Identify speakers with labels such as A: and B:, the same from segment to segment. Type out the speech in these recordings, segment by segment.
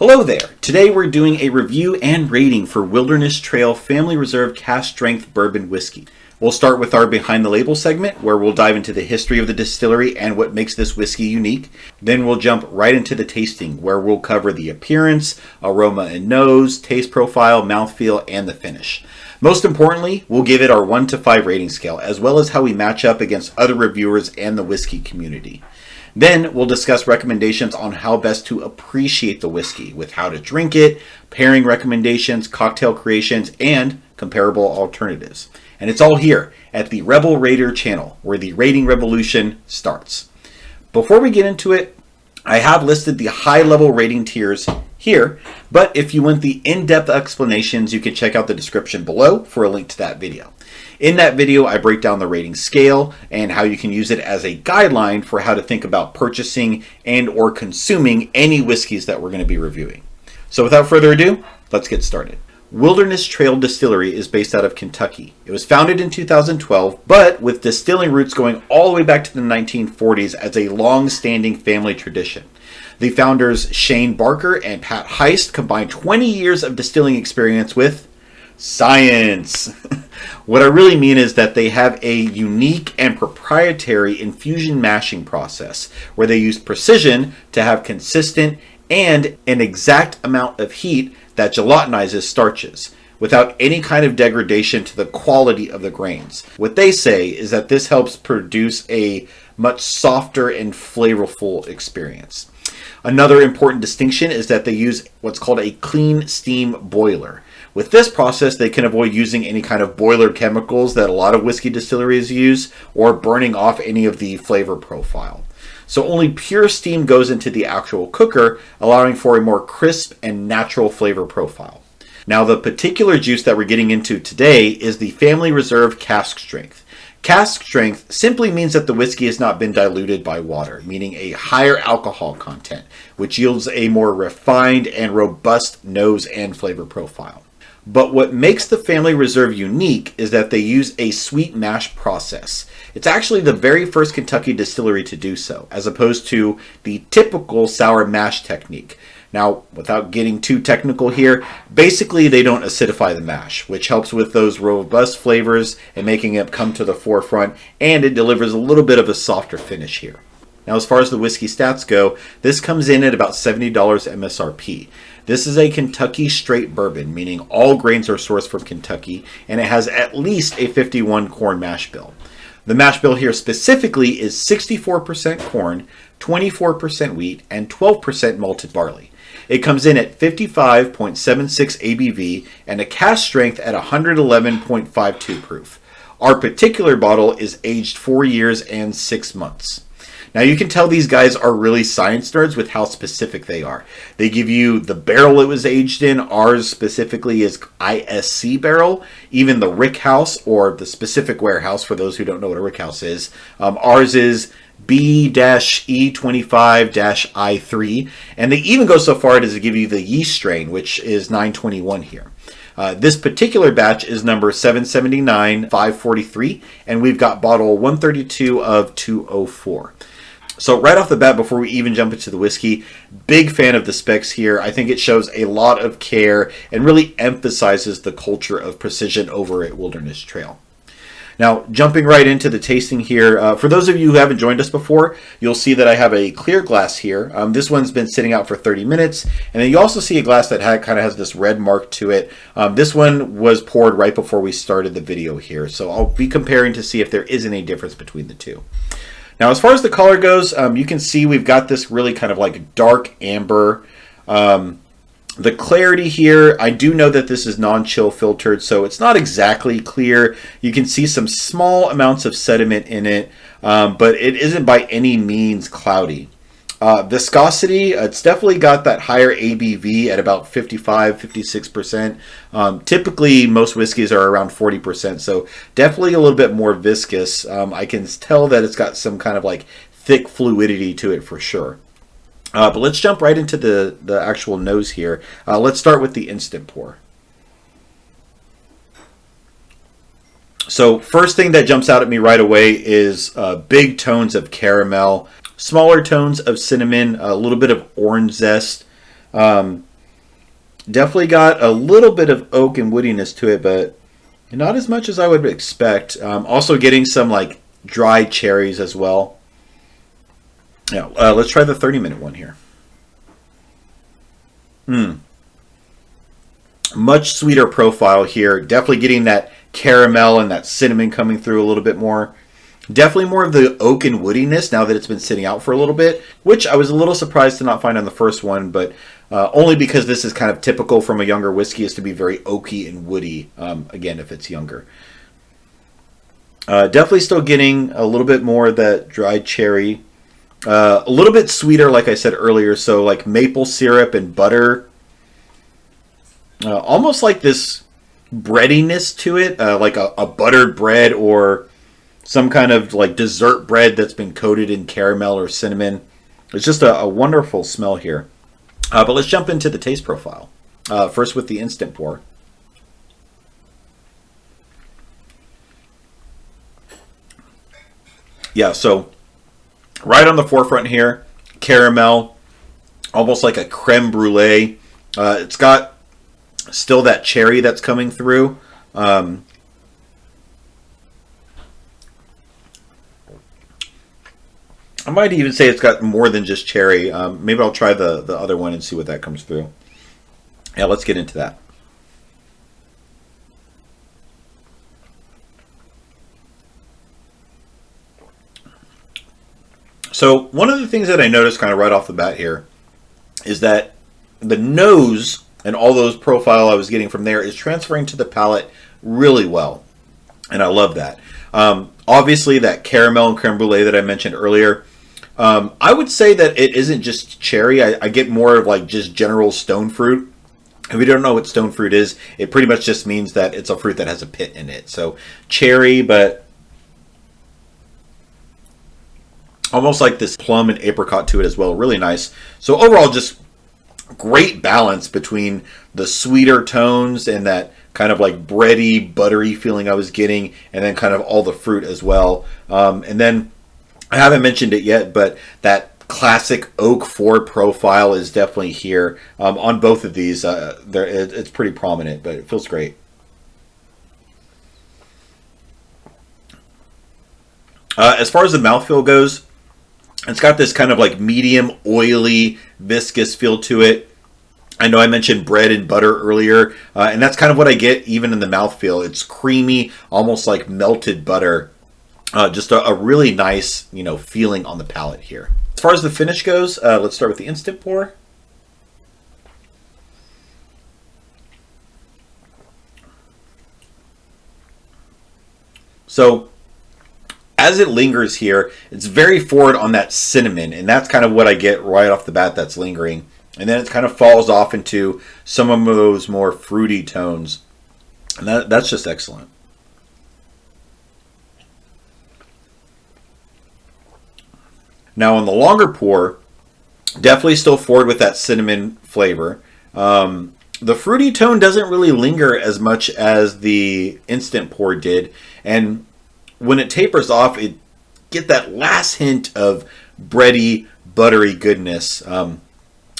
A: Hello there. Today we're doing a review and rating for Wilderness Trail Family Reserve Cask Strength Bourbon Whiskey. We'll start with our Behind the Label segment, where we'll dive into the history of the distillery and what makes this whiskey unique. Then we'll jump right into the tasting, where we'll cover the appearance, aroma and nose, taste profile, mouthfeel, and the finish. Most importantly, we'll give it our 1 to 5 rating scale, as well as how we match up against other reviewers and the whiskey community. Then we'll discuss recommendations on how best to appreciate the whiskey, with how to drink it, pairing recommendations, cocktail creations, and comparable alternatives. And it's all here at the Rebel Rater channel, where the rating revolution starts. Before we get into it, I have listed the high-level rating tiers here, but if you want the in-depth explanations, you can check out the description below for a link to that video. In that video, I break down the rating scale and how you can use it as a guideline for how to think about purchasing and or consuming any whiskeys that we're going to be reviewing. So without further ado, let's get started. Wilderness Trail Distillery is based out of Kentucky. It was founded in 2012, but with distilling roots going all the way back to the 1940s as a long-standing family tradition. The founders Shane Barker and Pat Heist combined 20 years of distilling experience with science. What I really mean is that they have a unique and proprietary infusion mashing process where they use precision to have consistent and an exact amount of heat that gelatinizes starches without any kind of degradation to the quality of the grains. What they say is that this helps produce a much softer and flavorful experience. Another important distinction is that they use what's called a clean steam boiler. With this process, they can avoid using any kind of boiler chemicals that a lot of whiskey distilleries use or burning off any of the flavor profile. So only pure steam goes into the actual cooker, allowing for a more crisp and natural flavor profile. Now, the particular juice that we're getting into today is the Family Reserve Cask Strength. Cask strength simply means that the whiskey has not been diluted by water, meaning a higher alcohol content, which yields a more refined and robust nose and flavor profile. But what makes the Family Reserve unique is that they use a sweet mash process. It's actually the very first Kentucky distillery to do so, as opposed to the typical sour mash technique. Now, without getting too technical here, basically they don't acidify the mash, which helps with those robust flavors and making it come to the forefront, and it delivers a little bit of a softer finish here. Now, as far as the whiskey stats go, this comes in at about $70 MSRP. This is a Kentucky straight bourbon, meaning all grains are sourced from Kentucky, and it has at least a 51 corn mash bill. The mash bill here specifically is 64% corn, 24% wheat, and 12% malted barley. It comes in at 55.76 ABV and a cask strength at 111.52 proof. Our particular bottle is aged 4 years and 6 months. Now you can tell these guys are really science nerds with how specific they are. They give you the barrel it was aged in. Ours specifically is ISC barrel. Even the rick house, or the specific warehouse for those who don't know what a rick house is. Ours is B-E25-I3. And they even go so far as to give you the yeast strain, which is 921 here. This particular batch is number 779-543, and we've got bottle 132 of 204. So right off the bat, before we even jump into the whiskey, big fan of the specs here. I think it shows a lot of care and really emphasizes the culture of precision over at Wilderness Trail. Now, jumping right into the tasting here, for those of you who haven't joined us before, you'll see that I have a clear glass here. This one's been sitting out for 30 minutes, and then you also see a glass that kind of has this red mark to it. This one was poured right before we started the video here, so I'll be comparing to see if there is any difference between the two. Now, as far as the color goes, you can see we've got this really kind of like dark amber. The clarity here, I do know that this is non-chill filtered, so it's not exactly clear. You can see some small amounts of sediment in it, but it isn't by any means cloudy. Viscosity, it's definitely got that higher ABV at about 55-56%. Typically, most whiskeys are around 40%, so definitely a little bit more viscous. I can tell that it's got some kind of like thick fluidity to it for sure. But let's jump right into the actual nose here. Let's start with the instant pour. So first thing that jumps out at me right away is big tones of caramel, smaller tones of cinnamon, a little bit of orange zest. Definitely got a little bit of oak and woodiness to it, but not as much as I would expect. Also getting some like dried cherries as well. Yeah, let's try the 30-minute one here. Much sweeter profile here. Definitely getting that caramel and that cinnamon coming through a little bit more. Definitely more of the oak and woodiness now that it's been sitting out for a little bit, which I was a little surprised to not find on the first one, but only because this is kind of typical from a younger whiskey is to be very oaky and woody, again, if it's younger. Definitely still getting a little bit more of that dried cherry. A little bit sweeter, like I said earlier, so like maple syrup and butter. Almost like this breadiness to it, like a buttered bread or some kind of like dessert bread that's been coated in caramel or cinnamon. It's just a wonderful smell here. But let's jump into the taste profile. First with the instant pour. Yeah, so right on the forefront here, caramel, almost like a creme brulee. It's got still that cherry that's coming through. I might even say it's got more than just cherry. Maybe I'll try the other one and see what that comes through. Yeah, let's get into that. So one of the things that I noticed kind of right off the bat here is that the nose and all those profile I was getting from there is transferring to the palate really well. And I love that. Obviously, that caramel and creme brulee that I mentioned earlier, I would say that it isn't just cherry. I get more of like just general stone fruit. If you don't know what stone fruit is, it pretty much just means that it's a fruit that has a pit in it. So cherry, but almost like this plum and apricot to it as well. Really nice. So overall, just great balance between the sweeter tones and that kind of like bready, buttery feeling I was getting, and then kind of all the fruit as well. And then I haven't mentioned it yet, but that classic oak 4 profile is definitely here on both of these. It's pretty prominent, but it feels great. As far as the mouthfeel goes, it's got this kind of like medium, oily, viscous feel to it. I know I mentioned bread and butter earlier, and that's kind of what I get even in the mouthfeel. It's creamy, almost like melted butter. Just a really nice, feeling on the palate here. As far as the finish goes, let's start with the instant pour. So as it lingers here, it's very forward on that cinnamon, and that's kind of what I get right off the bat that's lingering. And then it kind of falls off into some of those more fruity tones. And that's just excellent. Now on the longer pour, definitely still forward with that cinnamon flavor. The fruity tone doesn't really linger as much as the instant pour did. And when it tapers off, it get that last hint of bready, buttery goodness.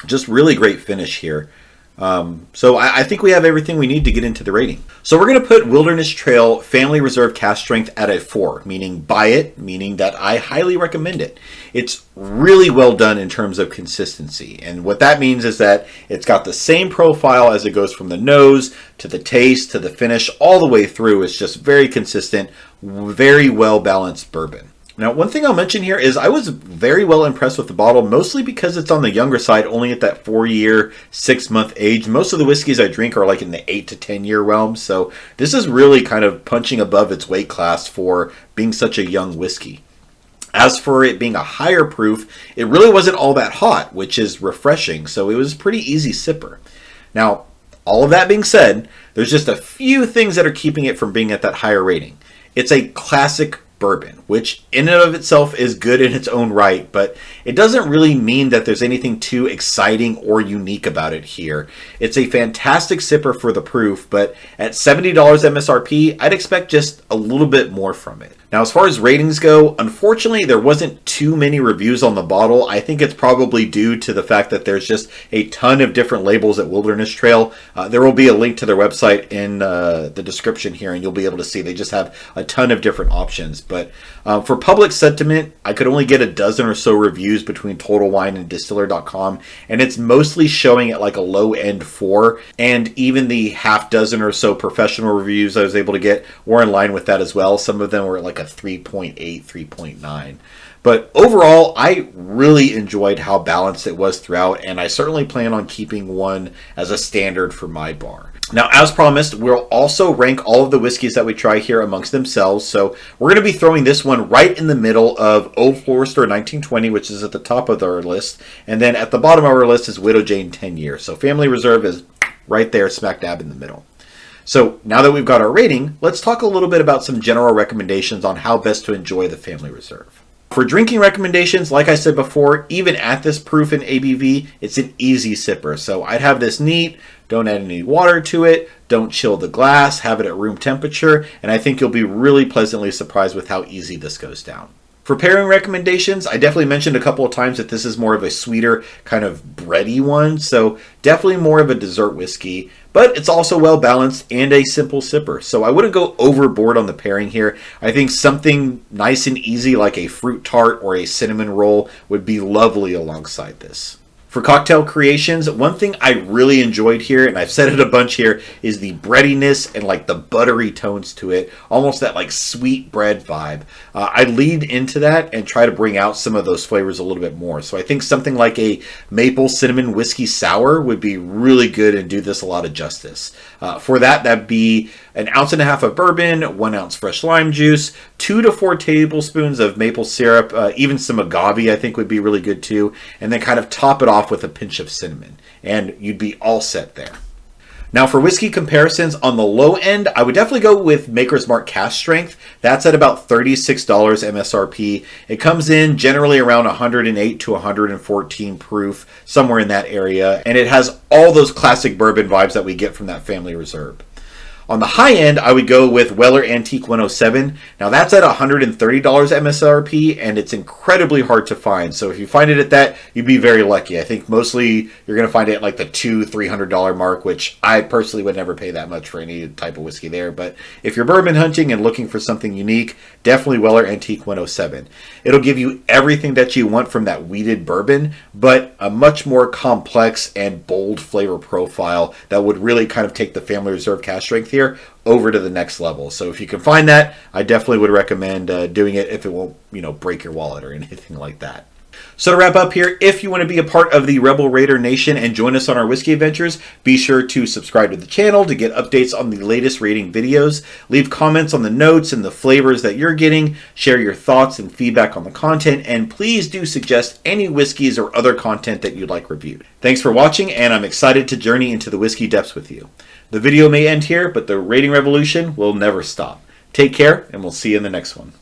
A: Just really great finish here. So I think we have everything we need to get into the rating. So we're going to put Wilderness Trail Family Reserve Cask Strength at a 4, meaning buy it, meaning that I highly recommend it. It's really well done in terms of consistency. And what that means is that it's got the same profile as it goes from the nose to the taste to the finish all the way through. It's just very consistent, very well balanced bourbon. Now, one thing I'll mention here is I was very well impressed with the bottle, mostly because it's on the younger side, only at that 4-year, 6-month age. Most of the whiskeys I drink are like in the 8 to 10-year realm, so this is really kind of punching above its weight class for being such a young whiskey. As for it being a higher proof, it really wasn't all that hot, which is refreshing, so it was a pretty easy sipper. Now, all of that being said, there's just a few things that are keeping it from being at that higher rating. It's a classic bourbon, which in and of itself is good in its own right, but it doesn't really mean that there's anything too exciting or unique about it here. It's a fantastic sipper for the proof, but at $70 MSRP, I'd expect just a little bit more from it. Now, as far as ratings go, unfortunately, there wasn't too many reviews on the bottle. I think it's probably due to the fact that there's just a ton of different labels at Wilderness Trail. There will be a link to their website in the description here, and you'll be able to see they just have a ton of different options. But for public sentiment, I could only get a dozen or so reviews between Total Wine and Distiller.com, and it's mostly showing at like a low-end 4, and even the half dozen or so professional reviews I was able to get were in line with that as well. Some of them were like a 3.8, 3.9. But overall, I really enjoyed how balanced it was throughout, and I certainly plan on keeping one as a standard for my bar. Now, as promised, we'll also rank all of the whiskeys that we try here amongst themselves. So we're going to be throwing this one right in the middle of Old Forester 1920, which is at the top of our list. And then at the bottom of our list is Widow Jane 10 Year. So Family Reserve is right there, smack dab in the middle. So now that we've got our rating, let's talk a little bit about some general recommendations on how best to enjoy the Family Reserve. For drinking recommendations, like I said before, even at this proof and ABV, it's an easy sipper. So I'd have this neat, don't add any water to it, don't chill the glass, have it at room temperature, and I think you'll be really pleasantly surprised with how easy this goes down. For pairing recommendations, I definitely mentioned a couple of times that this is more of a sweeter, kind of bready one, so definitely more of a dessert whiskey, but it's also well balanced and a simple sipper. So I wouldn't go overboard on the pairing here. I think something nice and easy like a fruit tart or a cinnamon roll would be lovely alongside this. For cocktail creations, one thing I really enjoyed here, and I've said it a bunch here, is the breadiness and like the buttery tones to it. Almost that like sweet bread vibe. I lead into that and try to bring out some of those flavors a little bit more. So I think something like a maple cinnamon whiskey sour would be really good and do this a lot of justice. For that, that'd be 1.5 ounces of bourbon, 1 ounce fresh lime juice, 2 to 4 tablespoons of maple syrup, even some agave I think would be really good too, and then kind of top it off with a pinch of cinnamon, and you'd be all set there. Now for whiskey comparisons on the low end, I would definitely go with Maker's Mark Cask Strength. That's at about $36 MSRP. It comes in generally around 108 to 114 proof, somewhere in that area, and it has all those classic bourbon vibes that we get from that Family Reserve. On the high end, I would go with Weller Antique 107. Now that's at $130 MSRP, and it's incredibly hard to find. So if you find it at that, you'd be very lucky. I think mostly you're going to find it at like the $200-300 mark, which I personally would never pay that much for any type of whiskey there. But if you're bourbon hunting and looking for something unique, definitely Weller Antique 107. It'll give you everything that you want from that wheated bourbon, but a much more complex and bold flavor profile that would really kind of take the Family Reserve Cask Strength here over to the next level. So if you can find that, I definitely would recommend doing it if it won't, break your wallet or anything like that. So to wrap up here, if you want to be a part of the Rebel Raider Nation and join us on our whiskey adventures, be sure to subscribe to the channel to get updates on the latest rating videos. Leave comments on the notes and the flavors that you're getting. Share your thoughts and feedback on the content, and please do suggest any whiskeys or other content that you'd like reviewed. Thanks for watching, and I'm excited to journey into the whiskey depths with you. The video may end here, but the rating revolution will never stop. Take care, and we'll see you in the next one.